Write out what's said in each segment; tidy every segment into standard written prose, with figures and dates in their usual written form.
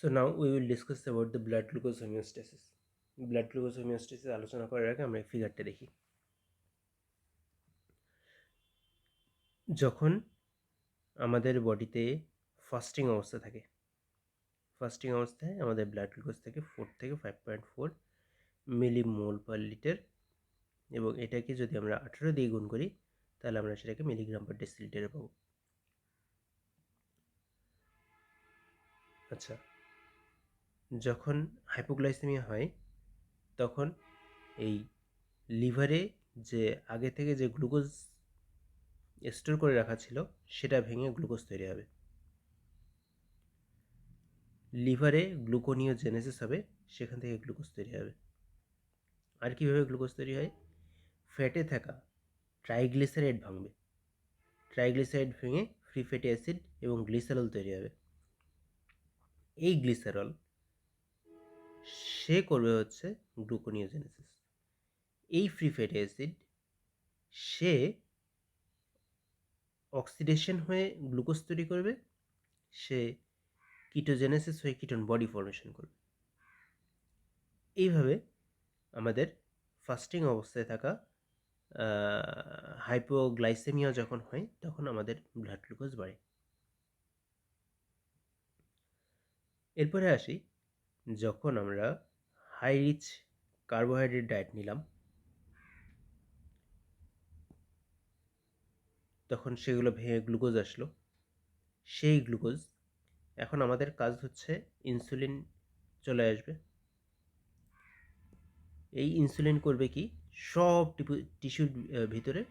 So now we will discuss about the blood glucose homeostasis. Blood glucose homeostasis আলোচনা করার আগে আমরা ফিগারটা দেখি। যখন আমাদের বডিতে ফাস্টিং অবস্থা থাকে, ফাস্টিং অবস্থায় আমাদের ব্লাড গ্লুকোজ থেকে 4 থেকে 5.4 মিলিমোল পার লিটার, এবং এটাকে যদি আমরা 18 দিয়ে গুণ করি তাহলে আমরা সেটাকে মিলিগ্রাম পার ডেসিলিটারে পাবো। আচ্ছা, যখন হাইপোগ্লাইসেমিয়া হয় তখন এই লিভারে যে আগে থেকে যে গ্লুকোজ স্টোর করে রাখা ছিল সেটা ভেঙে গ্লুকোজ তৈরি হবে। লিভারে গ্লুকোনিওজেনেসিস হবে, সেখান থেকে গ্লুকোজ তৈরি হবে। আর কীভাবে গ্লুকোজ তৈরি হয়? ফ্যাটে থাকা ট্রাইগ্লিসারাইড ভাঙবে, ট্রাইগ্লিসারাইড ভেঙে ফ্রি ফ্যাটি অ্যাসিড এবং গ্লিসারল তৈরি হবে। এই গ্লিসারল সে করবে হচ্ছে গ্লুকোনিওজেনেসিস। এই ফ্রি ফ্যাটি অ্যাসিড সে অক্সিডেশন হয়ে গ্লুকোজ তৈরি করবে, সে কিটোজেনেসিস হয়ে কিটোন বডি ফর্মেশন করবে। এইভাবে আমাদের ফাস্টিং অবস্থায় থাকা হাইপোগ্লাইসেমিয়া যখন হয় তখন আমাদের ব্লাড গ্লুকোজ বাড়ে। এরপরে আসি, যখন আমরা হাই রিচ কার্বোহাইড্রেট ডায়েট নিলাম তখন সেগুলো ভেঙে গ্লুকোজ আসলো। সেই গ্লুকোজ এখন আমাদের কাজ হচ্ছে ইনসুলিন চলে আসবে। এই ইনসুলিন করবে কি, সব টিস্যুর ভিতরে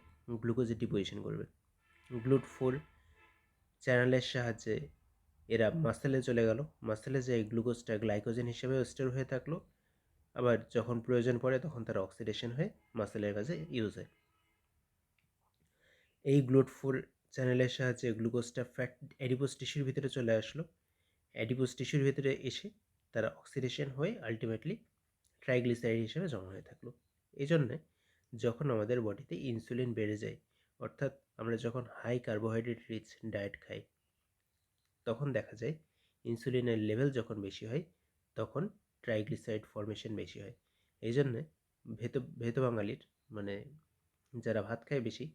গ্লুকোজের ডিপোজিশন করবে। গ্লুট4 চ্যানেলের সাহায্যে এরা মাসেলে চলে গেল, মাসেলে যে গ্লুকোজটা গ্লাইকোজেন হিসেবে স্টোর হয়ে থাকলো, আবার যখন প্রয়োজন পড়ে তখন তারা অক্সিডেশন হয়ে মাসেলের কাজে ইউজ হয়। এই গ্লুট4 চ্যানেলের সাহায্যে গ্লুকোজটা ফ্যাট অ্যাডিপোজ টিস্যুর ভিতরে চলে আসলো। অ্যাডিপোজ টিস্যুর ভিতরে এসে তারা অক্সিডেশন হয়ে আলটিমেটলি ট্রাইগ্লিসারাইড হিসেবে জমা হয়ে থাকলো। এই জন্যে যখন আমাদের বডিতে ইনসুলিন বেড়ে যায়, অর্থাৎ আমরা যখন হাই কার্বোহাইড্রেট রিচ ডায়েট খাই, তখন দেখা যায় ইনসুলিনের লেভেল যখন বেশি হয় তখন ট্রাইগ্লিসারাইড ফর্মেশন বেশি হয়। এই জন্যে ভেত বাঙালির মানে যারা ভাত খায় বেশি,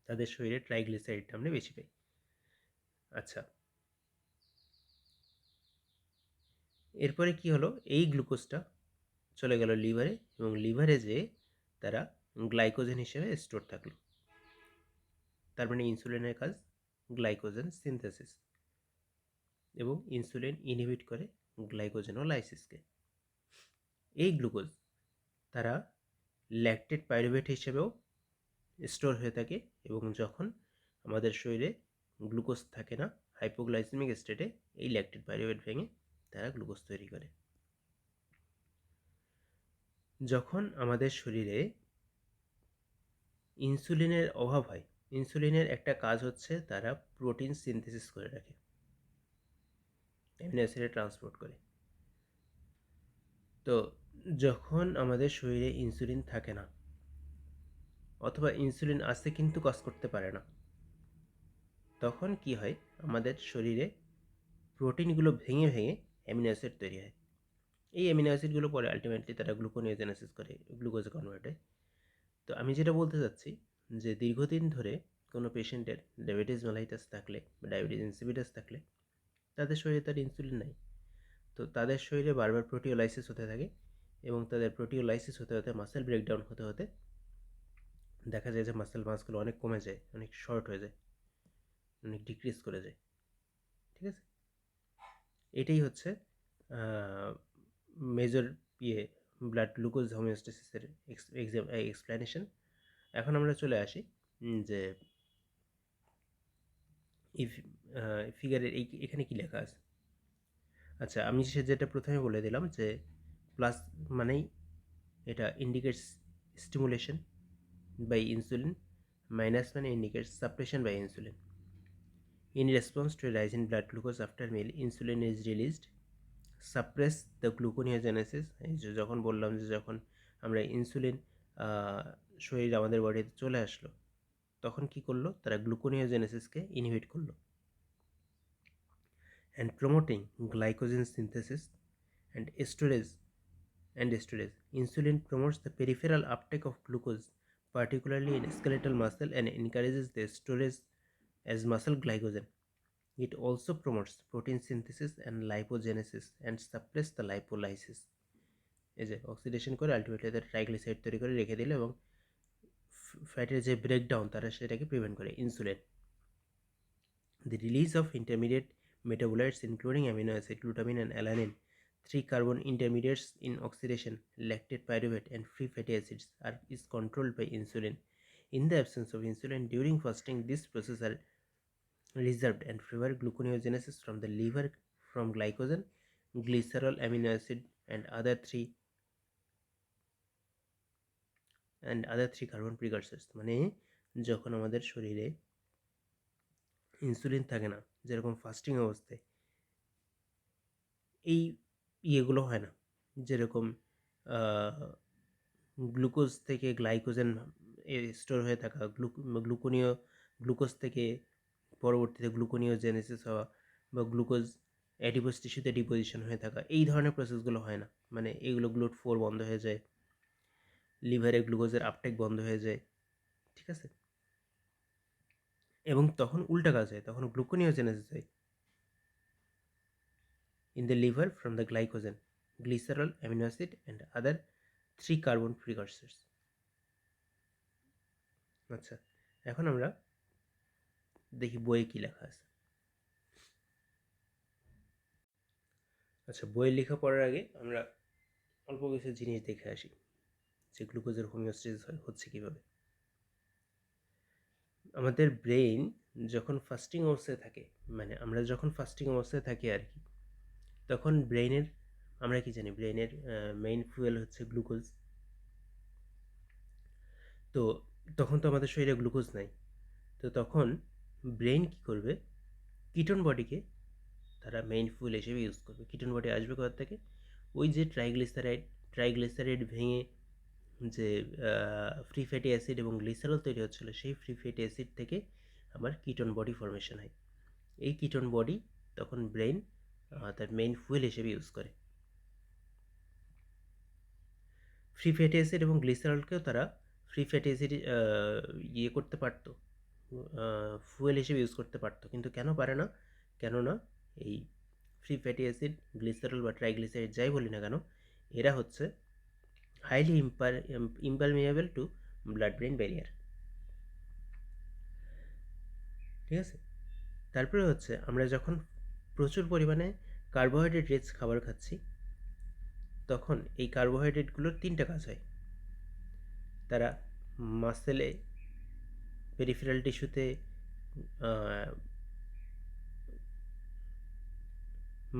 তাদের শরীরে ট্রাইগ্লিসারাইডটা আমরা বেশি পাই। আচ্ছা, এরপরে কি হলো, এই গ্লুকোজটা চলে গেল লিভারে, এবং লিভারে যেয়ে তারা গ্লাইকোজেন হিসেবে স্টোর থাকলো। তার মানে ইনসুলিনের কাজ গ্লাইকোজেন সিনথেসিস, এবং ইনসুলিন ইনহিবিট করে গ্লাইকোজেনোলাইসিসকে। এই গ্লুকোজ তারা ল্যাকটেট পাইরুভেট হিসেবেও স্টোর হয়ে থাকে, এবং যখন আমাদের শরীরে গ্লুকোজ থাকে না হাইপোগ্লাইসেমিক স্টেটে, এই ল্যাকটেট পাইরুভেট ভেঙে তারা গ্লুকোজ তৈরি করে। যখন আমাদের শরীরে ইনসুলিনের অভাব হয়, ইনসুলিনের একটা কাজ হচ্ছে তারা প্রোটিন সিনথেসিস করে রাখে, অ্যামিনো অ্যাসিডে ট্রান্সপোর্ট করে। তো যখন আমাদের শরীরে ইনসুলিন থাকে না, অথবা ইনসুলিন আসে কিন্তু কাজ করতে পারে না, তখন কি হয়, আমাদের শরীরে প্রোটিনগুলো ভেঙে ভেঙে অ্যামিনো অ্যাসিড তৈরি হয়। এই অ্যামিনো অ্যাসিডগুলো পরে আলটিমেটলি তারা গ্লুকোনিওজেনেসিস করে, গ্লুকোজে কনভার্ট হয়। তো আমি যেটা বলতে চাচ্ছি যে দীর্ঘদিন ধরে কোনো পেশেন্টের ডায়াবেটিস মেলাইটাস থাকলে বা ডায়াবেটিস ইনসিপিটাস থাকলে তাদের শরীরে তার ইনসুলিন নাই, তো তাদের শরীরে বারবার প্রোটিওলাইসিস হতে থাকে, এবং তাদের প্রোটিওলাইসিস হতে হতে মাসেল ব্রেকডাউন হতে হতে দেখা যায় যে মাসেল মাসগুলো অনেক কমে যায়, অনেক শর্ট হয়ে যায়, অনেক ডিক্রিজ করে যায়। ঠিক আছে, এটাই হচ্ছে মেজর ব্লাড গ্লুকোজ হোমিওস্টেসিসের এক্সপ্লেনেশন। এখন আমরা চলে আসি যে ফিগারের এখানে কি লেখা আছে। আচ্ছা, আমি যেটা প্রথমে বলে দিলাম যে প্লাস মানেই এটা indicates stimulation by insulin, minus মানে indicates suppression by insulin. In response to a rise in blood glucose after meal, insulin is released, suppress the gluconeogenesis. এই যে যখন বললাম যে যখন আমরা ইনসুলিন শরীর আমাদের বডিতে চলে আসলো, তখন কি করলো, তারা গ্লুকোনিওজেনেসিসকে ইনহিবিট করলো। and promoting glycogen synthesis and storage. Insulin promotes the peripheral uptake of glucose, particularly in skeletal muscle, and encourages the storage as muscle glycogen. It also promotes protein synthesis and lipogenesis and suppress the lipolysis. এই যে oxidation করে ultimately তাদের triglyceride তৈরি করে রেখে দিল এবং ফ্যাটের যে ব্রেকডাউন তারা সেটাকে প্রিভেন্ট করে। Insulin, the release of intermediate metabolites including amino acid, glutamine and alanine, 3 carbon intermediates in oxidation, lactate, pyruvate and free fatty acids is controlled by insulin. In the absence of insulin during fasting, these processes are reserved and favor gluconeogenesis from the liver from glycogen, glycerol, amino acid and other three carbon precursors. মানে যখন আমাদের শরীরে insulin থাকে না, যেরকম fasting অবস্থায় এই ইয়েগুলো হয় না, যেরকম গ্লুকোজ থেকে গ্লাইকোজেন স্টোর হয়ে থাকা, গ্লুকোজ থেকে পরবর্তীতে গ্লুকোনিওজেনেসিস হওয়া বা গ্লুকোজ অ্যাডিপোজ টিস্যুতে ডিপোজিশন হয়ে থাকা, এই ধরনের প্রসেসগুলো হয় না। মানে এইগুলো GLUT4 বন্ধ হয়ে যায়, লিভারে গ্লুকোজের আপটেক বন্ধ হয়ে যায়, ঠিক আছে। এবং তখন উল্টা কাজ হয়, তখন গ্লুকোনিওজেনেসিস হয় in the liver from the glycogen, glycerol, amino acid and other 3 carbon precursors. আচ্ছা, এখন আমরা দেখি বইয়ে কী লেখা আছে। আচ্ছা, বই লেখা পড়ার আগে আমরা অল্প কিছু জিনিস দেখে আসি যে গ্লুকোজের হোমিওস্টেসিস হচ্ছে কীভাবে। আমাদের ব্রেইন যখন ফাস্টিং অবস্থায় থাকে, মানে আমরা যখন ফাস্টিং অবস্থায় থাকি আর কি, তখন ব্রেইনের, আমরা কি জানি ব্রেইনের মেইন ফুয়েল হচ্ছে গ্লুকোজ। তো তখন তো আমাদের শরীরে গ্লুকোজ নাই, তো তখন ব্রেইন কী করবে, কিটোন বডিকে তারা মেইন ফুয়েল হিসেবে ইউজ করবে। কিটোন বডি আসবে কোথা থেকে, ওই যে ট্রাইগ্লিসারাইড ভেঙে যে ফ্রি ফ্যাটি অ্যাসিড এবং গ্লিসারল তৈরি হচ্ছিল, সেই ফ্রি ফ্যাটি অ্যাসিড থেকে আবার কিটোন বডি ফর্মেশন হয়। এই কিটোন বডি তখন ব্রেইন তার মেইন ফুয়েল হিসেবে ইউজ করে। ফ্রি ফ্যাটি অ্যাসিড এবং গ্লিসারলকেও তারা ফ্রি ফ্যাটি অ্যাসিড ইয়ে করতে পারতো, ফুয়েল হিসেবে ইউজ করতে পারতো, কিন্তু কেন পারে না, কেননা এই ফ্রি ফ্যাটি অ্যাসিড, গ্লিসারল বা ট্রাইগ্লিসারাইড যাই বলি না কেন, এরা হচ্ছে highly impermeable to blood brain barrier, ঠিক আছে। তারপরে হচ্ছে আমরা যখন প্রচুর পরিমাণে কার্বোহাইড্রেট রিচ খাবার খাচ্ছি, তখন এই কার্বোহাইড্রেটগুলোর 3টা কাজ হয়। তারা মাসেলে, পেরিফেরাল টিস্যুতে,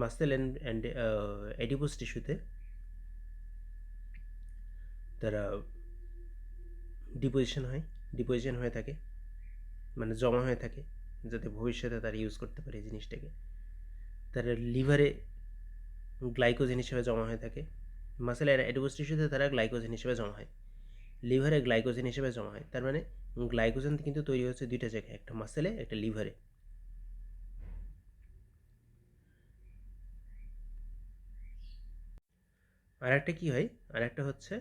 মাসেল অ্যান্ড অ্যাডিপোজ টিস্যুতে তারা ডিপোজিশন হয়ে থাকে, মানে জমা হয়ে থাকে, যাতে ভবিষ্যতে তারা ইউজ করতে পারে এই জিনিসটাকে। তারা লিভারে গ্লাইকোজেন হিসেবে জমা হয়ে থাকে, মাসেল আর অ্যাডিপোজ টিস্যুতে তারা গ্লাইকোজেন হিসেবে জমা হয়, লিভারে গ্লাইকোজেন হিসেবে জমা হয়। তার মানে গ্লাইকোজেন কিন্তু তৈরি হচ্ছে 2টা জায়গায়, একটা মাসেলে, একটা লিভারে। আর একটা কী হয়, আর একটা হচ্ছে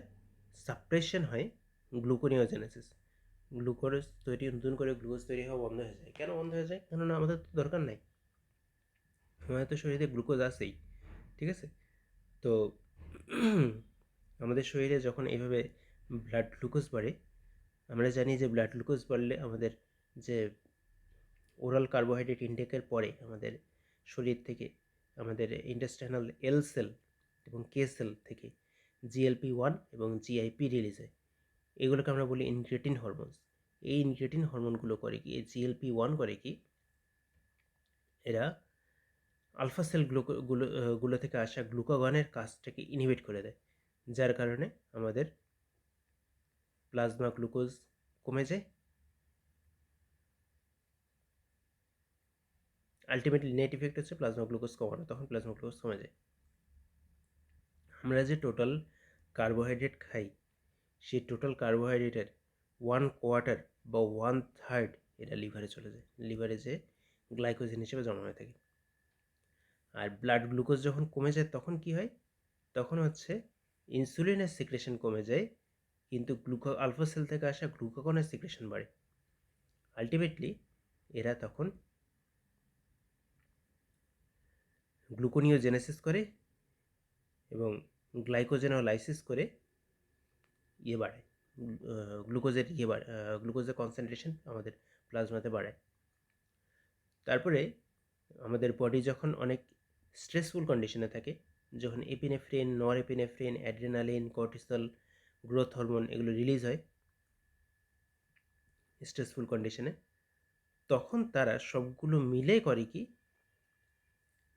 সাপ্রেশন হয় গ্লুকোনিওজেনেসিস। গ্লুকোজ তৈরি, নতুন করে গ্লুকোজ তৈরি হওয়া বন্ধ হয়ে যায়। কেন বন্ধ হয়ে যায়? কেননা আমাদের তো দরকার নাই, আমাদের তো শরীরে গ্লুকোজ আছেই, ঠিক আছে। তো আমাদের শরীরে যখন এইভাবে ব্লাড গ্লুকোজ বাড়ে, আমরা জানি যে ব্লাড গ্লুকোজ বাড়লে আমাদের যে ওরাল কার্বোহাইড্রেট ইনটেকের পরে আমাদের শরীর থেকে, আমাদের ইন্টেস্টাইনাল এল সেল এবং কে সেল থেকে GLP-1 এবং GIP রিলিজ হয়। এগুলোকে আমরা বলি ইনক্রেটিন হরমোনস। এই ইনক্রেটিন হরমোনগুলো করে কি, এই GLP-1 করে কি, এরা আলফা সেল গুলো থেকে আসা গ্লুকাগনের কাজটাকে ইনহিবিট করে দেয়, যার কারণে আমাদের প্লাজমা গ্লুকোজ কমে যায়। আলটিমেটলি নেট ইফেক্ট হচ্ছে প্লাজমা গ্লুকোজ কমানো, তখন প্লাজমা গ্লুকোজ কমে যায়। আমরা যে টোটাল কার্বোহাইড্রেট খাই, সেই টোটাল কার্বোহাইড্রেটের 1/4 বা 1/3 এটা লিভারে চলে যায়, লিভারে যে গ্লাইকোজেন হিসেবে জমা হয়ে থাকে। আর ব্লাড গ্লুকোজ যখন কমে যায় তখন কি হয়, তখন হচ্ছে ইনসুলিনের সিক্রেশন কমে যায়, কিন্তু আলফা সেল থেকে আসা গ্লুকাগনের সিক্রেশন বাড়ে। আলটিমেটলি এরা তখন গ্লুকোনিওজেনেসিস করে এবং গ্লাইকোজেনোলাইসিস করে ইয়ে বাড়ায়, গ্লুকোজের কনসেন্ট্রেশন আমাদের প্লাজমাতে বাড়ায়। তারপরে আমাদের বডি যখন অনেক স্ট্রেসফুল কন্ডিশনে থাকে, যখন epinephrine, norepinephrine, adrenaline, cortisol, growth hormone এগুলো রিলিজ হয় স্ট্রেসফুল কন্ডিশনে, তখন তারা সবগুলো মিলে করে কি,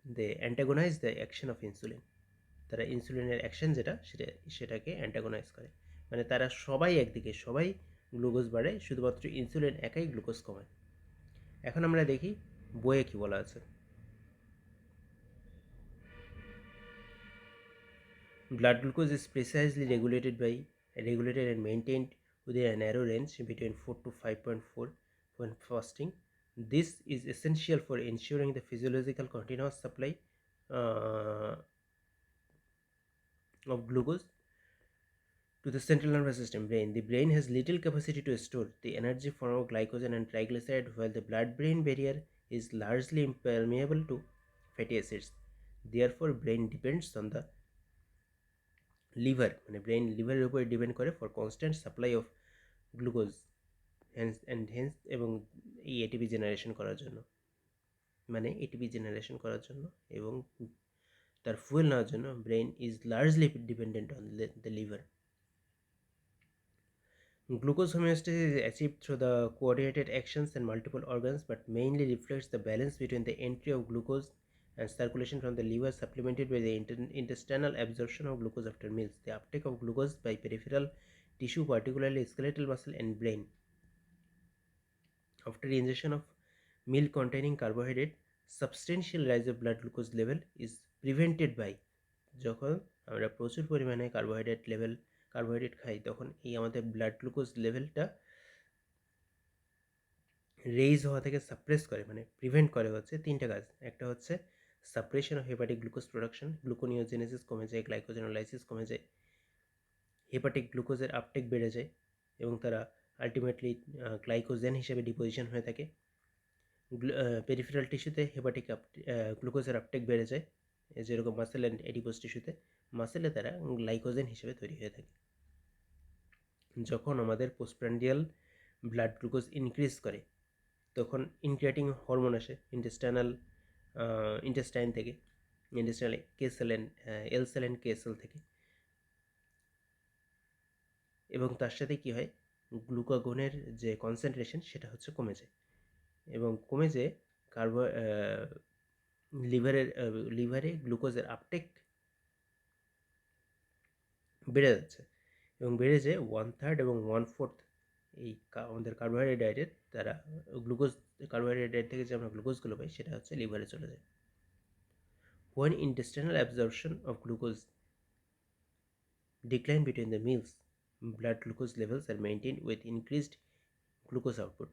দে অ্যান্টাগোনাইজ দ্য অ্যাকশন অফ ইনসুলিন। তারা ইনসুলিনের অ্যাকশন সেটাকে অ্যান্টাগোনাইজ করে। মানে তারা সবাই একদিকে, সবাই গ্লুকোজ বাড়ায়, শুধুমাত্র ইনসুলিন একাই গ্লুকোজ কমায়। এখন আমরা দেখি বইয়ে কি বলা আছে। Blood glucose is precisely regulated and maintained within a narrow range between 4 to 5.4 when fasting. This is essential for ensuring the physiological continuous supply uh, of glucose to the central nervous system brain. The brain has little capacity to store the energy from glycogen and triglyceride, while the blood-brain barrier is largely impermeable to fatty acids. Therefore, brain depends on the liver, মানে brain লিভারের উপরে depend করে for constant supply of glucose, hence এবং এই ATP generation করার জন্য, মানে ATP generation করার জন্য এবং তার ফুয়েল নেওয়ার জন্য brain is largely dependent on the liver. Glucose homeostasis is achieved through the coordinated actions in multiple organs, but mainly reflects the balance between the entry of glucose and circulation from the liver, supplemented by the intestinal absorption of glucose after meals. The uptake of glucose by peripheral tissue, particularly skeletal muscle and brain, after ingestion of meal containing carbohydrate, substantial rise of blood glucose level is prevented by, যখন আমরা প্রচুর পরিমাণে carbohydrate খাই তখন এই আমাদের blood glucose লেভেলটা raise হওয়া থেকে সাপ্রেস করে, মানে প্রিভেন্ট করে হচ্ছে তিনটা কাজ। একটা হচ্ছে suppression of hepatic glucose production, gluconeogenesis কমে যায়, গ্লাইকোজেনোলাইসিস কমে যায়, হেপাটিক গ্লুকোজের আপটেক বেড়ে যায় এবং তারা আলটিমেটলি গ্লাইকোজেন হিসেবে ডিপোজিশন হয়ে থাকে। পেরিফেরাল টিস্যুতে হেপাটিক গ্লুকোজের আপটেক বেড়ে যায়, যেরকম মাসেল অ্যান্ড এডিপোজ টিস্যুতে, মাসেলে তারা গ্লাইকোজেন হিসেবে তৈরি হয়ে থাকে। যখন আমাদের পোস্টপ্রান্ডিয়াল ব্লাড গ্লুকোজ ইনক্রিজ করে তখন ইনক্রিয়েটিং হরমোন আসে ইন্টেস্টাইন থেকে, intestinal K cell and L cell and K cell থেকে, এবং তার সাথে কি হয়, গ্লুকাগনের যে কনসেন্ট্রেশন সেটা হচ্ছে কমে যায় এবং কমে যেয়ে লিভারে গ্লুকোজের আপটেক বেড়ে যাচ্ছে এবং বেড়ে যায় 1/3 এবং 1/4 এই আমাদের কার্বোহাইড্রেট ডায়েটের দ্বারা কার্বোহাইড্রেট ডায়েট থেকে যে আমরা গ্লুকোজগুলো পাই সেটা হচ্ছে লিভারে চলে যায়। When intestinal absorption of glucose decline between the meals, blood glucose levels are maintained with increased glucose output.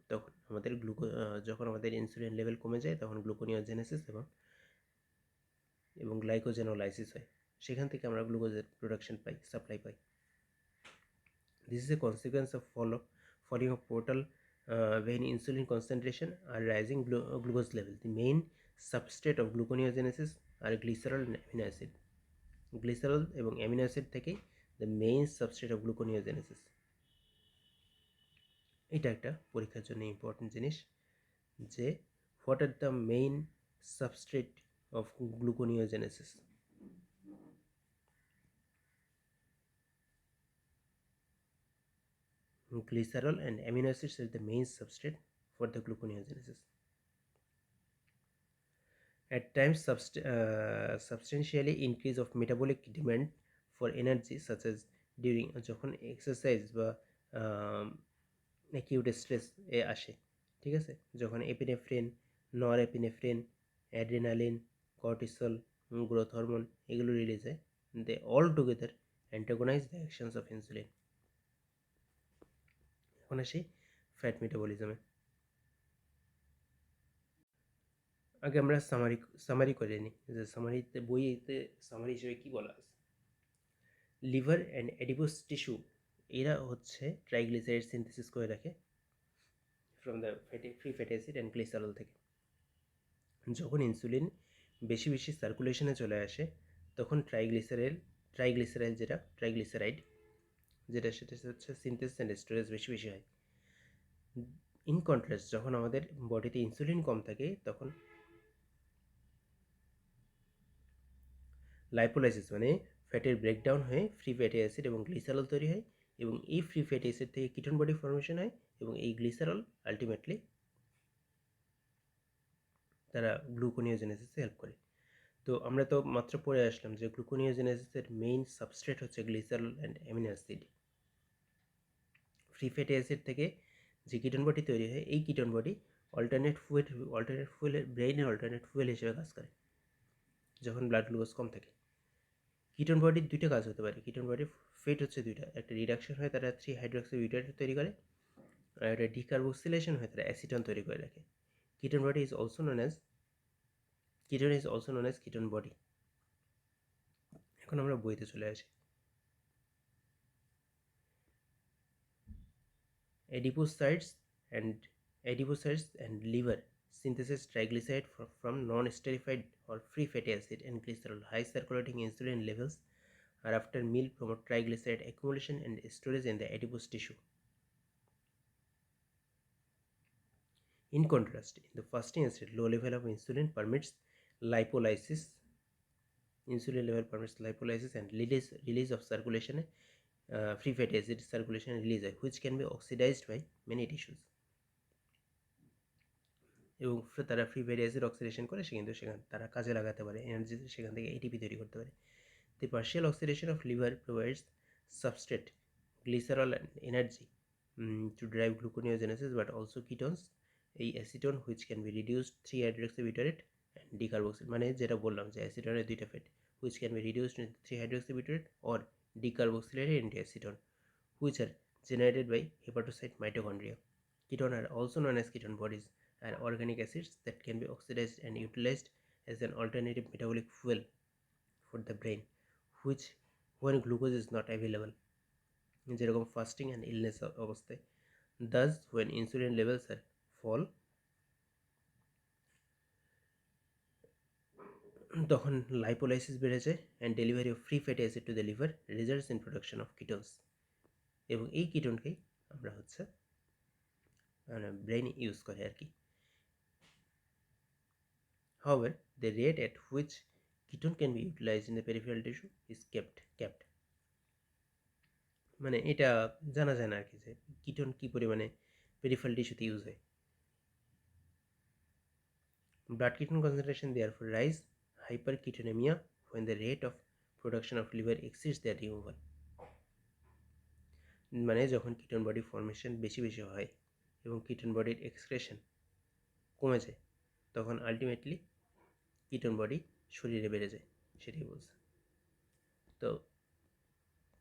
যখন আমাদের ইনসুলিন লেভেল কমে যায় তখন গ্লুকোনিওজেনেসিস এবং গ্লাইকোজেনোলাইসিস হয়, সেখান থেকে আমরা গ্লুকোজের production pi, supply pi. This is a consequence of falling of portal when insulin concentration are rising glucose level. The main substrate of gluconeogenesis are glycerol and amino acid. Glycerol এবং amino acid থেকে the main substrate of gluconeogenesis. এটা একটা পরীক্ষার জন্য important জিনিস যে what are the main substrate of gluconeogenesis. Glycerol and amino acids are the main substrate for the gluconeogenesis. At times, substantially increase of metabolic demand for energy, such as during যখন exercise বা acute stress আসে, ঠিক আছে, যখন epinephrine, norepinephrine, adrenaline, cortisol, growth hormone এগুলো release হয়, they all together antagonise the actions of insulin. এখন আসি ফ্যাট মেটাবলিজমে। আগে আমরা সামারি করে নিই যে সামারিতে বইতে সামারি হিসেবে কী বলা আছে। লিভার অ্যান্ড অ্যাডিপোস টিস্যু এরা হচ্ছে ট্রাইগ্লিসারাইড সিনথেসিস করে রাখে from the free fatty acid and glycerol থেকে। যখন ইনসুলিন বেশি বেশি সার্কুলেশনে চলে আসে তখন ট্রাইগ্লিসারাইড যেটা সেটা হচ্ছে সিনথেসিস অ্যান্ড স্টোরেজ বেশি বেশি হয়। ইন কন্ট্রাস্ট যখন আমাদের বডিতে ইনসুলিন কম থাকে তখন লাইপোলাইসিস মানে ফ্যাটের ব্রেকডাউন হয়ে ফ্রি ফ্যাটি অ্যাসিড এবং গ্লিসারল তৈরি হয় এবং এই ফ্রি ফ্যাটি অ্যাসিড থেকে কিটোন বডি ফর্মেশন হয় এবং এই গ্লিসারল আলটিমেটলি তারা গ্লুকোনিওজেনেসিসে হেল্প করে। তো আমরা তো মাত্র পড়ে আসলাম যে গ্লুকোনিওজেনেসিসের মেইন সাবস্ট্রেট হচ্ছে glycerol and amino acid. Free fatty acid থেকে যে কিটোন বডি তৈরি হয় এই কিটোন বডি অল্টারনেট ফুয়েলের ব্রেইনের অল্টারনেট ফুয়েল হিসেবে কাজ করে যখন ব্লাড গ্লুকোজ কম থাকে। কিটোন বডির দুইটা কাজ হতে পারে। কিটোন বডির ফেট হচ্ছে দুইটা, একটা রিডাকশন হয় তারা 3-হাইড্রক্সিবিউটারেট তৈরি করে, আর একটা ডিকার্বক্সিলেশন হয় তারা অ্যাসিটন তৈরি করে রাখে। Ketone body is also known as ketone body. এখন আমরা বইতে চলে আসি। Adipocytes and liver synthesis triglyceride from non-esterified or free fatty acid and glycerol. High circulating insulin levels are after meal promote triglyceride accumulation and storage in the adipose tissue. In contrast, in the fasting state, low level of insulin permits lipolysis. Insulin level permits lipolysis and release of circulation free fatty acid circulation release, which can be oxidized by many tissues. এবং তারা free fatty acid oxidation করে কিন্তু সেখানে তারা কাজে লাগাতে পারে energy, সেখান থেকে এটিপি তৈরি করতে পারে। The partial oxidation of liver provides substrate, glycerol and energy to drive gluconeogenesis, but also ketones, এই acetone which can be reduced 3-hydroxybutyrate and decarboxyl, মানে যেটা বললাম যে অ্যাসিটনের দুইটা fat which can be reduced into 3-hydroxybutyrate or decarboxylated into acetone, which are generated by hepatocyte mitochondria. Ketones are also known as ketone bodies, are organic acids that can be oxidized and utilized as an alternative metabolic fuel for the brain, which when glucose is not available, যেরকম fasting and illness অবস্থায়। Thus when insulin levels are fall তখন lipolysis বেড়ে যায় and delivery of free fatty acid to the liver results in production of ketones, এবং এই কিটোনকেই আমরা হচ্ছে brain use করে আর কি। However, the rate at which ketone can be utilized in the peripheral tissue is capped. মানে এটা জানা যায় না আর কি যে কিটোন কী পরিমাণে পেরিফেরাল টিস্যুতে ইউজ হয়। Blood ketone concentration therefore rise hyperketonemia when the rate of production of liver exceeds their removal, মানে যখন কিটোন বডি ফর্মেশন বেশি বেশি হয় এবং কিটোন বডির এক্সক্রেশন কমে যায় তখন আলটিমেটলি কিটোন বডি শরীরে বেড়ে যায়, সেটাই বলছে। তো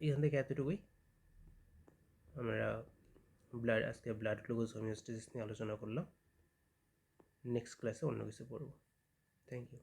এখান থেকে এতটুকুই আমরা আজকে ব্লাড গ্লুকোজ হোমিওস্টেসিস নিয়ে আলোচনা করলাম। নেক্সট ক্লাসে অন্য কিছু পড়ব। Thank you.